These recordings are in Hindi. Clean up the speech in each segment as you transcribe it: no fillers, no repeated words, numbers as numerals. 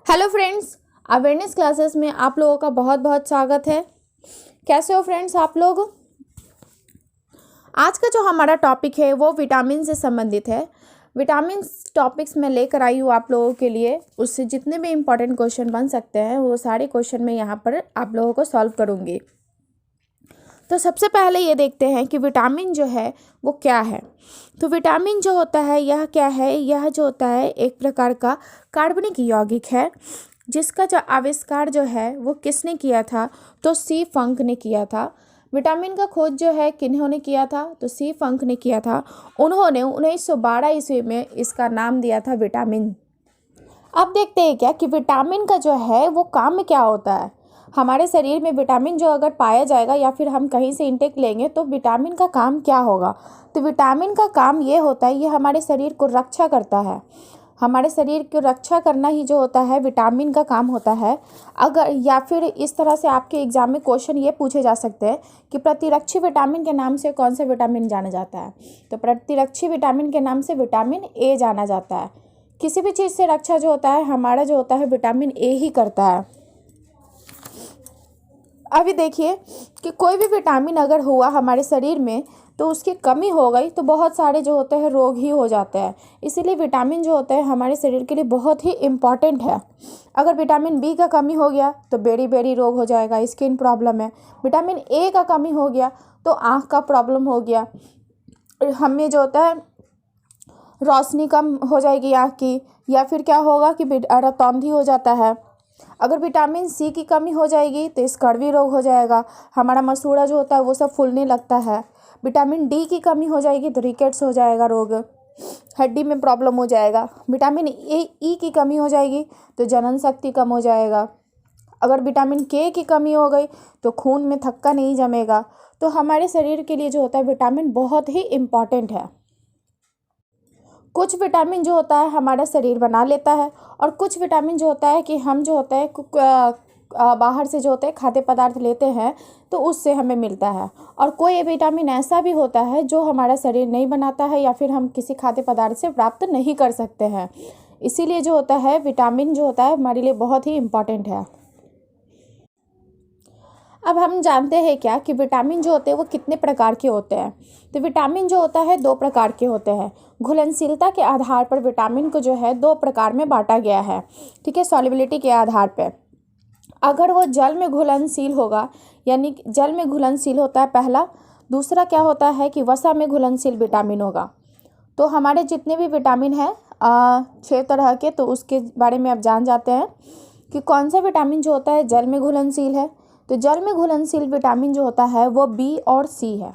हेलो फ्रेंड्स, अवेयरनेस क्लासेस में आप लोगों का बहुत बहुत स्वागत है। कैसे हो फ्रेंड्स आप लोग? आज का जो हमारा टॉपिक है वो विटामिन से संबंधित है। विटामिन टॉपिक्स में लेकर आई हूँ आप लोगों के लिए। उससे जितने भी इम्पोर्टेंट क्वेश्चन बन सकते हैं वो सारे क्वेश्चन मैं यहाँ पर आप लोगों को सॉल्व करूँगी। तो सबसे पहले ये देखते हैं कि विटामिन जो है वो क्या है। तो विटामिन जो होता है यह क्या है? यह जो होता है एक प्रकार का कार्बनिक यौगिक है, जिसका जो आविष्कार जो है वो किसने किया था? तो सी फंक ने किया था। विटामिन का खोज जो है किन्होंने किया था? तो सी फंक ने किया था। उन्होंने 1912 ईस्वी में इसका नाम दिया था विटामिन। अब देखते हैं क्या कि विटामिन का जो है वो काम क्या होता है। हमारे शरीर में विटामिन जो अगर पाया जाएगा या फिर हम कहीं से इंटेक लेंगे तो विटामिन का काम क्या होगा? तो विटामिन का काम ये होता है, ये हमारे शरीर को रक्षा करता है। हमारे शरीर को रक्षा करना ही जो होता है विटामिन का काम होता है। अगर या फिर इस तरह से आपके एग्जाम में क्वेश्चन ये पूछे जा सकते हैं कि प्रतिरक्षी विटामिन के नाम से कौन सा विटामिन जाना जाता है? तो प्रतिरक्षी विटामिन के नाम से विटामिन ए जाना जाता है। किसी भी चीज़ से रक्षा जो होता है हमारा जो होता है विटामिन ए ही करता है। अभी देखिए कि कोई भी विटामिन अगर हुआ हमारे शरीर में तो उसकी कमी हो गई तो बहुत सारे जो होते हैं रोग ही हो जाते हैं। इसीलिए विटामिन जो होता है हमारे शरीर के लिए बहुत ही इम्पॉर्टेंट है। अगर विटामिन बी का कमी हो गया तो बेरी बेरी रोग हो जाएगा, स्किन प्रॉब्लम है। विटामिन ए का कमी हो गया तो आँख का प्रॉब्लम हो गया। हमें जो होता है रोशनी कम हो जाएगी आँख की, या फिर क्या होगा कि रतौंधी हो जाता है। अगर विटामिन सी की कमी हो जाएगी तो स्कर्वी रोग हो जाएगा। हमारा मसूड़ा जो होता है वो सब फूलने लगता है। विटामिन डी की कमी हो जाएगी तो रिकेट्स हो जाएगा रोग, हड्डी में प्रॉब्लम हो जाएगा। विटामिन ई की कमी हो जाएगी तो जनन शक्ति कम हो जाएगा। अगर विटामिन के की कमी हो गई तो खून में थक्का नहीं जमेगा। तो हमारे शरीर के लिए जो होता है विटामिन बहुत ही इम्पॉर्टेंट है। कुछ विटामिन जो होता है हमारा शरीर बना लेता है और कुछ विटामिन जो होता है कि हम जो होता है बाहर से जो होते हैं खाद्य पदार्थ लेते हैं तो उससे हमें मिलता है। और कोई विटामिन ऐसा भी होता है जो हमारा शरीर नहीं बनाता है या फिर हम किसी खाद्य पदार्थ से प्राप्त नहीं कर सकते हैं। इसीलिए जो होता है विटामिन जो होता है हमारे लिए बहुत ही इम्पॉर्टेंट है। अब हम जानते हैं क्या कि विटामिन जो होते हैं वो कितने प्रकार के होते हैं। तो विटामिन जो होता है 2 प्रकार के होते हैं। घुलनशीलता के आधार पर विटामिन को जो है 2 प्रकार में बांटा गया है, ठीक है, सॉल्युबिलिटी के आधार पर। अगर वो जल में घुलनशील होगा, यानी जल में घुलनशील होता है पहला। दूसरा क्या होता है कि वसा में घुलनशील विटामिन होगा। तो हमारे जितने भी विटामिन हैं 6 तरह के, तो उसके बारे में आप जान जाते हैं कि कौन सा विटामिन जो होता है जल में घुलनशील है। तो जल में घुलनशील विटामिन जो होता है वो बी और सी है।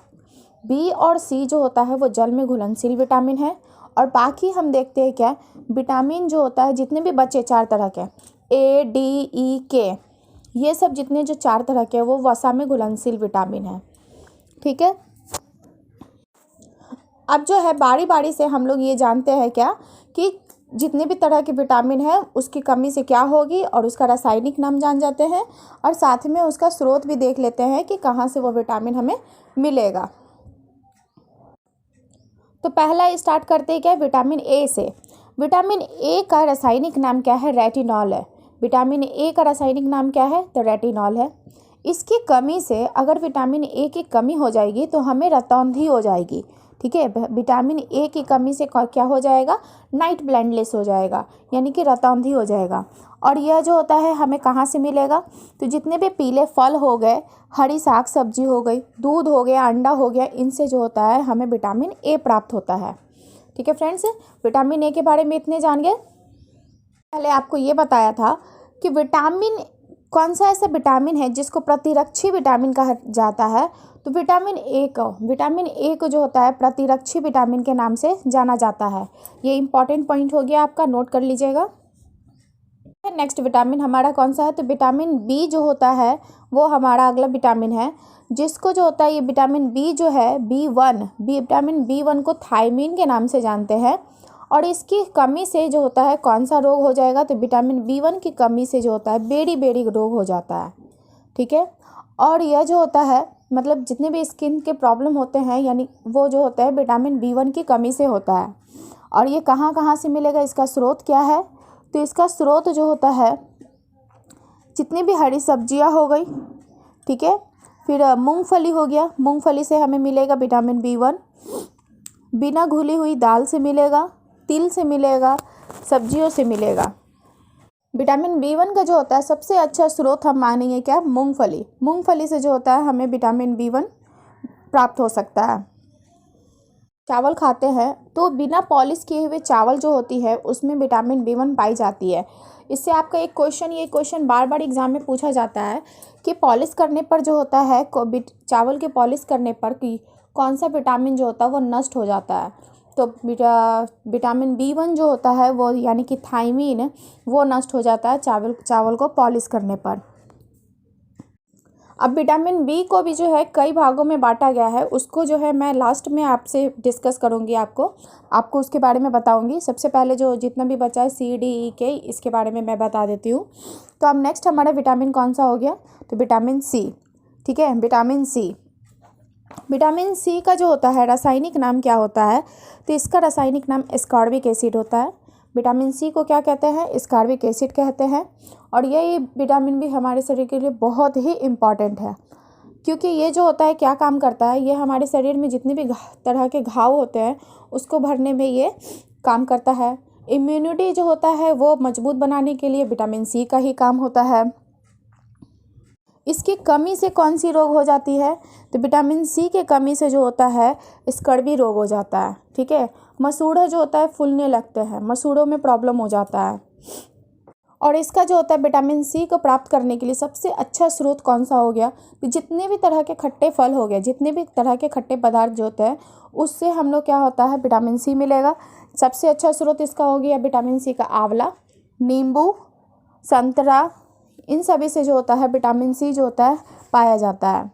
बी और सी जो होता है वो जल में घुलनशील विटामिन है। और बाकी हम देखते हैं क्या, विटामिन जो होता है जितने भी बचे 4 तरह के, ए डी ई के, ये सब जितने जो 4 तरह के वो वसा में घुलनशील विटामिन है, ठीक है। अब जो है बारी बारी से हम लोग ये जानते हैं क्या कि जितने भी तरह के विटामिन है उसकी कमी से क्या होगी और उसका रासायनिक नाम जान जाते हैं और साथ में उसका स्रोत भी देख लेते हैं कि कहाँ से वो विटामिन हमें मिलेगा। तो पहला स्टार्ट करते हैं क्या, विटामिन ए से। विटामिन ए का रासायनिक नाम क्या है? रेटिनॉल है। विटामिन ए का रासायनिक नाम क्या है? तो रेटिनॉल है। इसकी कमी से अगर विटामिन ए की कमी हो जाएगी तो हमें रतौंधी हो जाएगी, ठीक है। विटामिन ए की कमी से क्या हो जाएगा? नाइट ब्लाइंडनेस हो जाएगा, यानी कि रतौंधी हो जाएगा। और यह जो होता है हमें कहाँ से मिलेगा? तो जितने भी पीले फल हो गए, हरी साग सब्जी हो गई, दूध हो गया, अंडा हो गया, इनसे जो होता है हमें विटामिन ए प्राप्त होता है, ठीक है फ्रेंड्स। विटामिन ए के बारे में इतने जान गए। पहले आपको ये बताया था कि विटामिन कौन सा ऐसा विटामिन है जिसको प्रतिरक्षी विटामिन कहा जाता है। तो विटामिन ए को जो होता है प्रतिरक्षी विटामिन के नाम से जाना जाता है। ये इंपॉर्टेंट पॉइंट हो गया आपका, नोट कर लीजिएगा। नेक्स्ट विटामिन हमारा कौन सा है? तो विटामिन बी जो होता है वो हमारा अगला विटामिन है, जिसको जो होता है ये विटामिन बी जो है विटामिन बी1 को थायमीन के नाम से जानते हैं। और इसकी कमी से जो होता है कौन सा रोग हो जाएगा? तो विटामिन बी1 की कमी से जो होता है बेरी बेरी रोग हो जाता है, ठीक है। और यह जो होता है मतलब जितने भी स्किन के प्रॉब्लम होते हैं यानी वो जो होता है विटामिन बी1 की कमी से होता है। और ये कहाँ कहाँ से मिलेगा, इसका स्रोत क्या है? तो इसका स्रोत जो होता है जितनी भी हरी सब्जियां हो गई, ठीक है, फिर मूंगफली हो गया, मूंगफली से हमें मिलेगा विटामिन B1, बिना घुली हुई दाल से मिलेगा, तिल से मिलेगा, सब्जियों से मिलेगा। विटामिन B1 का जो होता है सबसे अच्छा स्रोत हम मानेंगे क्या, मूंगफली। मूंगफली से जो होता है हमें विटामिन B1 प्राप्त हो सकता है। चावल खाते हैं तो बिना पॉलिश किए हुए चावल जो होती है उसमें विटामिन B1 पाई जाती है। इससे आपका एक क्वेश्चन, ये क्वेश्चन बार बार एग्जाम में पूछा जाता है कि पॉलिश करने पर जो होता है चावल के पॉलिश करने पर कि कौन सा विटामिन जो होता है वो नष्ट हो जाता है। तो विटामिन B1 जो होता है वो यानी कि थायमीन, वो नष्ट हो जाता है चावल को पॉलिश करने पर। अब विटामिन B को भी जो है कई भागों में बांटा गया है, उसको जो है मैं लास्ट में आपसे डिस्कस करूँगी, आपको उसके बारे में बताऊँगी। सबसे पहले जो जितना भी बचा है C, D, E, K, इसके बारे में मैं बता देती हूँ। तो अब नेक्स्ट हमारा विटामिन कौन सा हो गया, तो विटामिन C, ठीक है, विटामिन C। विटामिन C का जो होता है रासायनिक नाम क्या होता है, तो इसका रासायनिक नाम एस्कॉर्बिक एसिड होता है। विटामिन C को क्या कहते हैं, एस्कॉर्बिक एसिड कहते हैं। और ये विटामिन भी हमारे शरीर के लिए बहुत ही इम्पॉर्टेंट है, क्योंकि ये जो होता है क्या काम करता है, ये हमारे शरीर में जितने भी तरह के घाव होते हैं उसको भरने में ये काम करता है। इम्यूनिटी जो होता है वो मजबूत बनाने के लिए विटामिन C का ही काम होता है। इसकी कमी से कौन सी रोग हो जाती है, तो विटामिन C के कमी से जो होता है स्कर्वी रोग हो जाता है, ठीक है। मसूड़े जो होता है फूलने लगते हैं, मसूड़ों में प्रॉब्लम हो जाता है। और इसका जो होता है विटामिन C को प्राप्त करने के लिए सबसे अच्छा स्रोत कौन सा हो गया, तो जितने भी तरह के खट्टे फल हो गए, जितने भी तरह के खट्टे पदार्थ जो होते हैं उससे हम लोग क्या होता है विटामिन C मिलेगा। सबसे अच्छा स्रोत इसका हो गया विटामिन C का आंवला, नींबू, संतरा, इन सभी से जो होता है विटामिन C जो होता है पाया जाता है।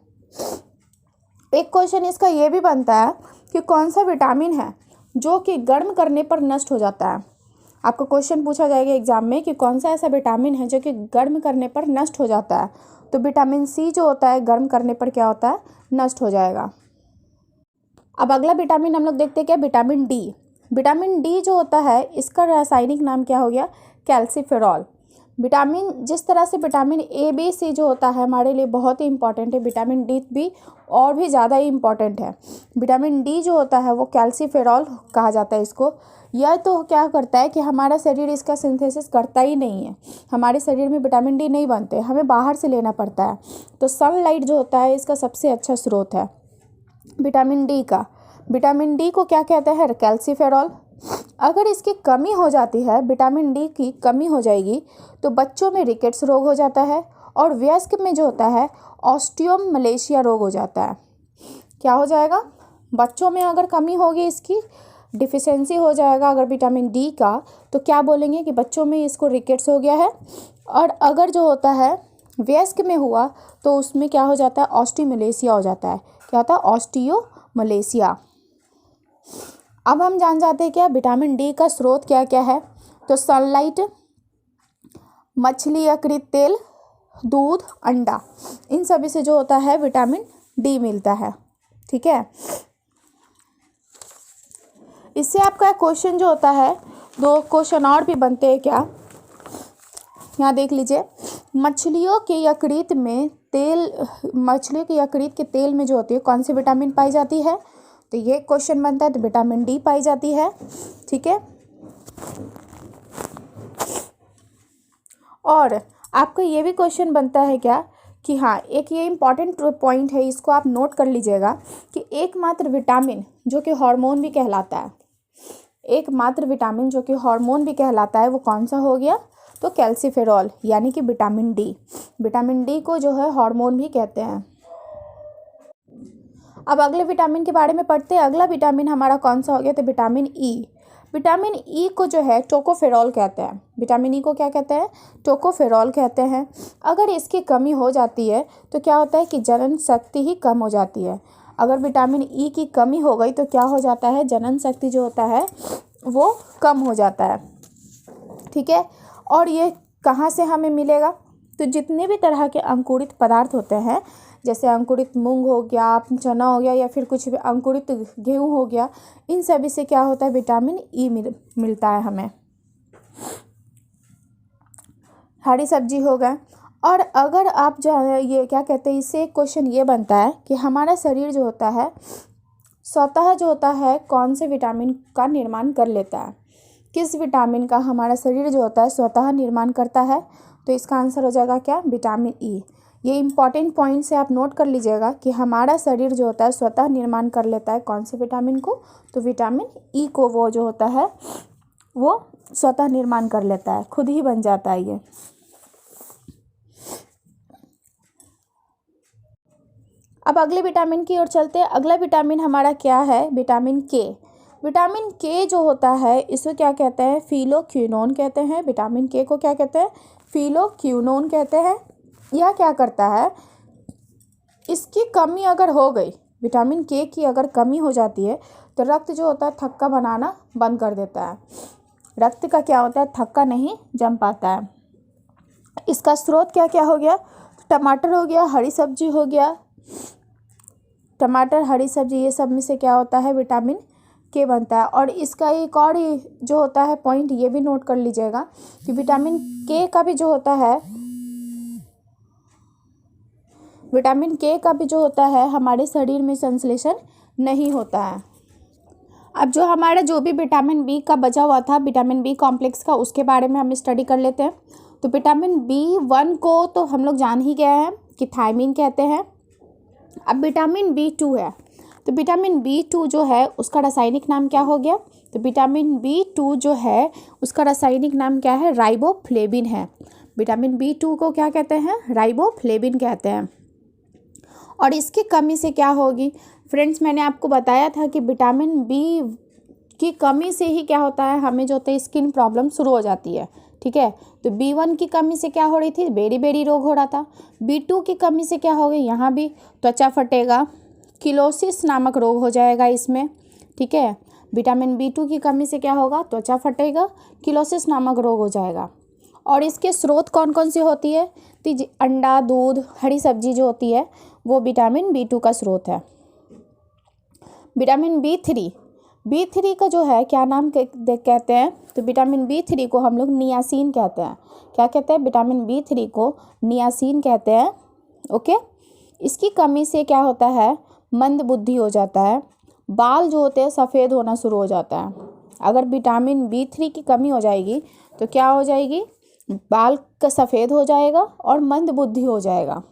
एक क्वेश्चन इसका ये भी बनता है कि कौन सा विटामिन है जो कि गर्म करने पर नष्ट हो जाता है। आपको क्वेश्चन पूछा जाएगा एग्जाम में कि कौन सा ऐसा विटामिन है जो कि गर्म करने पर नष्ट हो जाता है, तो विटामिन C जो होता है गर्म करने पर क्या होता है, नष्ट हो जाएगा। अब अगला विटामिन हम लोग देखते हैं क्या, विटामिन D। विटामिन D जो होता है इसका रासायनिक नाम क्या हो गया, कैल्सीफेरॉल। विटामिन, जिस तरह से विटामिन A, B, C जो होता है हमारे लिए बहुत ही इंपॉर्टेंट है, विटामिन D भी और भी ज़्यादा ही इम्पॉर्टेंट है। विटामिन D जो होता है वो कैल्सीफेरॉल कहा जाता है इसको। यह तो क्या करता है कि हमारा शरीर इसका सिंथेसिस करता ही नहीं है, हमारे शरीर में विटामिन D नहीं बनते, हमें बाहर से लेना पड़ता है। तो सनलाइट जो होता है इसका सबसे अच्छा स्रोत है विटामिन D का। विटामिन D को क्या कहते हैं, कैल्सीफेरॉल। अगर इसकी कमी हो जाती है, विटामिन D की कमी हो जाएगी तो बच्चों में रिकेट्स रोग हो जाता है और वयस्क में जो होता है ऑस्टियोमलेशिया रोग हो जाता है। क्या हो जाएगा, बच्चों में अगर कमी होगी, इसकी डिफिशेंसी हो जाएगा अगर विटामिन D का, तो क्या बोलेंगे कि बच्चों में इसको रिकेट्स हो गया है। और अगर जो होता है वयस्क में हुआ तो उसमें क्या हो जाता है, ऑस्टियोमलेशिया हो जाता है। क्या होता है, ऑस्टियोमलेशिया। अब हम जान जाते हैं क्या विटामिन D का स्रोत क्या क्या है, तो सनलाइट, मछली यकृत तेल, दूध, अंडा, इन सभी से जो होता है विटामिन D मिलता है, ठीक है। इससे आपका क्वेश्चन जो होता है, दो क्वेश्चन और भी बनते हैं क्या, यहाँ देख लीजिए। मछलियों के यकृत के तेल में जो होती है कौन सी विटामिन पाई जाती है, तो ये क्वेश्चन बनता है, तो विटामिन D पाई जाती है, ठीक है। और आपको ये भी क्वेश्चन बनता है क्या कि हाँ, एक ये इम्पॉर्टेंट पॉइंट है, इसको आप नोट कर लीजिएगा कि एकमात्र विटामिन जो कि हार्मोन भी कहलाता है, एकमात्र विटामिन जो कि हार्मोन भी कहलाता है वो कौन सा हो गया, तो कैल्सीफेरॉल यानी कि विटामिन D। विटामिन D को जो है हार्मोन भी कहते हैं। अब अगले विटामिन के बारे में पढ़ते हैं। अगला विटामिन हमारा कौन सा हो गया, तो विटामिन E। विटामिन E को जो है टोकोफेरॉल कहते हैं। विटामिन E को क्या कहते हैं, टोकोफेरॉल कहते हैं। अगर इसकी कमी हो जाती है तो क्या होता है कि जनन शक्ति ही कम हो जाती है। अगर विटामिन E की कमी हो गई तो क्या हो जाता है, जनन शक्ति जो होता है वो कम हो जाता है, ठीक है। और ये कहाँ से हमें मिलेगा, तो जितने भी तरह के अंकुरित पदार्थ होते हैं, जैसे अंकुरित मूंग हो गया, चना हो गया, या फिर कुछ भी अंकुरित गेहूँ हो गया, इन सभी से क्या होता है विटामिन E मिलता है हमें। हरी सब्जी हो गए। और अगर आप जो है ये क्या कहते हैं, इससे एक क्वेश्चन ये बनता है कि हमारा शरीर जो होता है स्वतः जो होता है कौन से विटामिन का निर्माण कर लेता है, किस विटामिन का हमारा शरीर जो होता है स्वतः निर्माण करता है। तो इसका आंसर हो जाएगा क्या, विटामिन ई। ये इंपॉर्टेंट पॉइंट से आप नोट कर लीजिएगा कि हमारा शरीर जो होता है स्वतः निर्माण कर लेता है कौन से विटामिन को, तो विटामिन ई को वो जो होता है वो स्वतः निर्माण कर लेता है, खुद ही बन जाता है ये। अब अगले विटामिन की ओर चलते हैं। अगला विटामिन हमारा क्या है, विटामिन के। विटामिन के जो होता है इसको क्या कहते हैं, फिलोक्विनोन कहते हैं। विटामिन के को क्या कहते हैं, फिलोक्विनोन कहते हैं। यह क्या करता है, इसकी कमी अगर हो गई, विटामिन के की अगर कमी हो जाती है तो रक्त जो होता है थक्का बनाना बंद कर देता है। रक्त का क्या होता है, थक्का नहीं जम पाता है। इसका स्रोत क्या क्या हो गया, टमाटर हो गया, हरी सब्जी हो गया, टमाटर हरी सब्जी ये सब में से क्या होता है, विटामिन के बनता है। और इसका एक और जो होता है पॉइंट ये भी नोट कर लीजिएगा कि विटामिन के का भी जो होता है, विटामिन के का भी जो होता है हमारे शरीर में संश्लेषण नहीं होता है। अब जो हमारा जो भी विटामिन बी का बचा हुआ था, विटामिन बी कॉम्प्लेक्स का, उसके बारे में हम स्टडी कर लेते हैं। तो विटामिन B1 को तो हम लोग जान ही गए हैं कि थायमिन कहते हैं। अब विटामिन B2 है, तो विटामिन B2 जो है उसका रासायनिक नाम क्या हो गया, तो विटामिन B2 जो है उसका रासायनिक नाम क्या है, राइबोफ्लेविन है। विटामिन B2 को क्या कहते हैं, राइबोफ्लेविन कहते हैं। और इसकी कमी से क्या होगी फ्रेंड्स, मैंने आपको बताया था कि विटामिन बी की कमी से ही क्या होता है, हमें जो होता है स्किन प्रॉब्लम शुरू हो जाती है। ठीक है, तो B1 की कमी से क्या हो रही थी, बेरी बेरी रोग हो रहा था। B2 की कमी से क्या हो गई, यहाँ भी त्वचा फटेगा, किलोसिस नामक रोग हो जाएगा इसमें। ठीक है, विटामिन B2 की कमी से क्या होगा, त्वचा फटेगा, किलोसिस नामक रोग हो जाएगा। और इसके स्रोत कौन कौन सी होती है, तो अंडा, दूध, हरी सब्जी जो होती है वो विटामिन B2 का स्रोत है। विटामिन B3 का जो है क्या नाम कहते हैं, तो विटामिन B3 को हम लोग नियासिन कहते हैं। क्या कहते हैं, विटामिन B3 को नियासिन कहते हैं। ओके, इसकी कमी से क्या होता है, मंद बुद्धि हो जाता है, बाल जो होते हैं सफ़ेद होना शुरू हो जाता है। अगर विटामिन B3 की कमी हो जाएगी तो क्या हो जाएगी, बाल का सफ़ेद हो जाएगा और मंद बुद्धि हो जाएगा।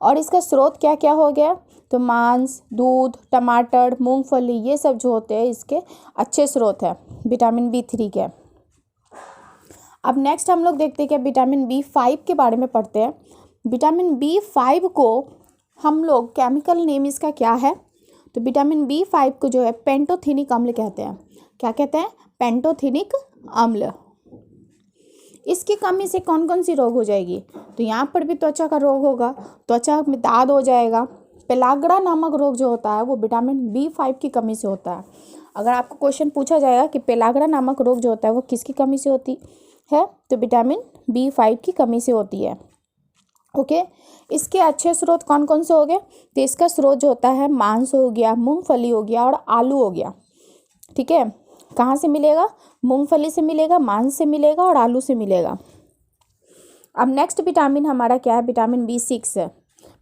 और इसका स्रोत क्या क्या हो गया, तो मांस, दूध, टमाटर, मूंगफली ये सब जो होते हैं इसके अच्छे स्रोत हैं विटामिन B3 के। अब नेक्स्ट हम लोग देखते हैं कि विटामिन B5 के बारे में पढ़ते हैं। विटामिन B5 को हम लोग केमिकल नेम इसका क्या है, तो विटामिन B5 को जो है पेंटोथेनिक अम्ल कहते हैं। क्या कहते हैं, पेंटोथेनिक अम्ल। इसकी कमी से कौन कौन सी रोग हो जाएगी, तो यहाँ पर भी त्वचा का रोग होगा, त्वचा में दाद हो जाएगा। पेलाग्रा नामक रोग जो होता है वो विटामिन B5 की कमी से होता है। अगर आपको क्वेश्चन पूछा जाएगा कि पेलाग्रा नामक रोग जो होता है वो किसकी कमी से होती है, तो विटामिन B5 की कमी से होती है। ओके, इसके अच्छे स्रोत कौन कौन से हो गए, तो इसका स्रोत जो होता है मांस हो गया, मूंगफली हो गया और आलू हो गया। ठीक है, कहाँ से मिलेगा, मूंगफली से मिलेगा, मांस से मिलेगा और आलू से मिलेगा। अब नेक्स्ट विटामिन हमारा क्या है, विटामिन B6 है।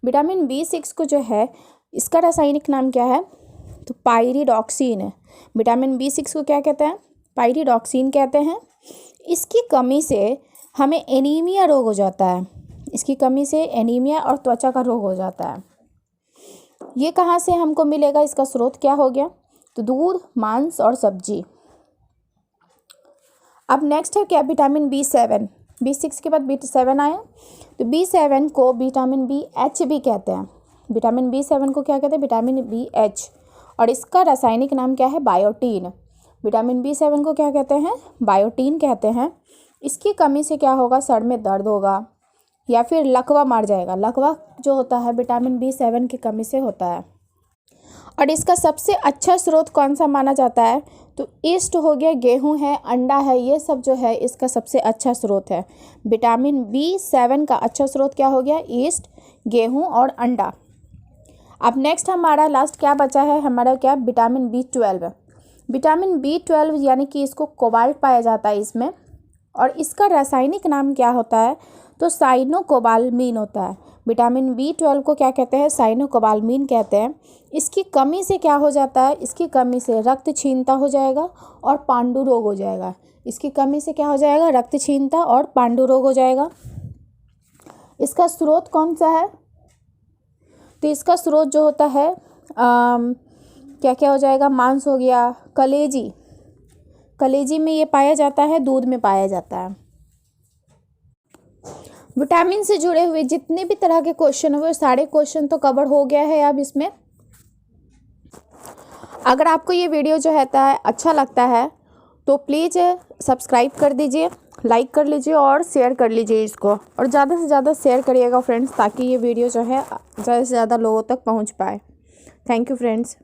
विटामिन B6 को जो है इसका रासायनिक नाम क्या है, तो पाइरिडॉक्सिन है। विटामिन B6 को क्या कहते हैं, पाइरिडॉक्सिन कहते हैं। इसकी कमी से हमें एनीमिया रोग हो जाता है। इसकी कमी से एनीमिया और त्वचा का रोग हो जाता है। ये कहाँ से हमको मिलेगा, इसका स्रोत क्या हो गया, तो दूध, मांस और सब्जी। अब नेक्स्ट है क्या, विटामिन B7। B6 के बाद B7 आया, तो B7 को विटामिन BH भी कहते हैं। विटामिन B7 को क्या कहते हैं, विटामिन BH। और इसका रासायनिक नाम क्या है, बायोटीन। विटामिन B7 को क्या कहते हैं, बायोटीन कहते हैं। इसकी कमी से क्या होगा, सर में दर्द होगा या फिर लकवा मार जाएगा। लकवा जो होता है विटामिन B7 की कमी से होता है। और इसका सबसे अच्छा स्रोत कौन सा माना जाता है, तो ईस्ट हो गया, गेहूं है, अंडा है, ये सब जो है इसका सबसे अच्छा स्रोत है। विटामिन B7 का अच्छा स्रोत क्या हो गया, ईस्ट, गेहूं और अंडा। अब नेक्स्ट हमारा लास्ट क्या बचा है, हमारा क्या, विटामिन B12। विटामिन B12 यानी कि इसको कोबाल्ट पाया जाता है इसमें, और इसका रासायनिक नाम क्या होता है, तो साइनोकोबालामीन होता है। विटामिन B12 को क्या कहते हैं, साइनोकोबालामीन कहते हैं। इसकी कमी से क्या हो जाता है, इसकी कमी से रक्तहीनता हो जाएगा और पांडु रोग हो जाएगा। इसकी कमी से क्या हो जाएगा, रक्तहीनता और पांडु रोग हो जाएगा। इसका स्रोत कौन सा है, तो इसका स्रोत जो होता है क्या क्या हो जाएगा, मांस हो गया, कलेजी, कलेजी में ये पाया जाता है, दूध में पाया जाता है। विटामिन से जुड़े हुए जितने भी तरह के क्वेश्चन हुए सारे क्वेश्चन तो कवर हो गया है अब इसमें। अगर आपको ये वीडियो जो है अच्छा लगता है तो प्लीज़ सब्सक्राइब कर दीजिए, लाइक कर लीजिए और शेयर कर लीजिए इसको, और ज़्यादा से ज़्यादा शेयर करिएगा फ्रेंड्स, ताकि ये वीडियो जो है ज़्यादा से ज़्यादा लोगों तक पहुंच पाए। Thank you friends.